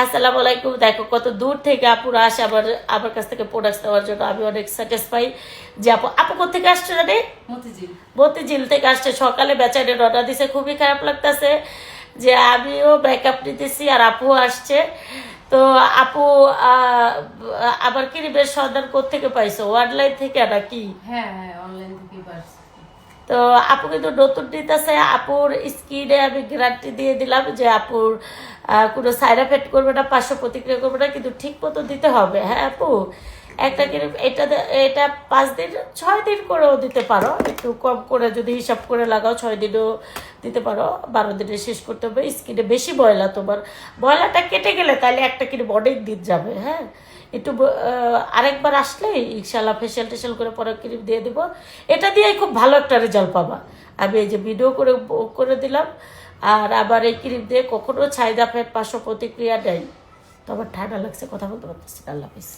আসসালামু আলাইকুম। দেখো কত দূর থেকে আপুরা আসে আবার আমার কাছ থেকে প্রোডাক্ট নেওয়ার জন্য। আমি অনেক স্যাটিসফাই যে আপু আপু কোথেকে আসছে জানি মতিঝিল থেকে আসছে। সকালে বেচারে অর্ডার দিছে, খুবই খারাপ লাগতেছে যে আমিও ব্যাকআপ নিতেছি আর আপুও আসছে। তো আপু আবার কি বেশ সন্ধান কোথেকে পাইছো, অনলাইন থেকে নাকি? হ্যাঁ হ্যাঁ, অনলাইন থেকে পারছি। তো আপু কিন্তু নতুন নিতেছে। আপুর স্কিনে আমি গ্যারান্টি দিয়ে দিলাম যে আপুর কোনো সাইড এফেক্ট করবে না, পার্শ্ব প্রতিক্রিয়া করবে না, কিন্তু ঠিক মতো দিতে হবে। হ্যাঁ আপু, একটা ক্রিম এটা এটা 5 দিন 6 দিন করেও দিতে পারো, একটু কম করে যদি হিসাব করে লাগাও 6 দিনও দিতে পারো, 12 দিনে শেষ করতে হবে। স্কিনে বেশি ময়লা, তোমার ময়লাটা কেটে গেলে তাহলে একটা ক্রিম অনেক দিন যাবে। হ্যাঁ, একটু আরেকবার আসলে ইনশাল্লাহ ফেশিয়াল টেশিয়াল করে পরে ক্রিম দিয়ে দিব। এটা দিয়ে খুব ভালো একটা রেজাল্ট পাবা। আমি এই যে ভিডিও করে করে দিলাম। আর আবার এই ক্রিম দিয়ে কখনো ছাইদা ফেট পার্শ্ব প্রতিক্রিয়া নেই। তো আমার ঠান্ডা লাগছে, কথা বলতে পারতেছি না। আল্লাহ হাফিজ।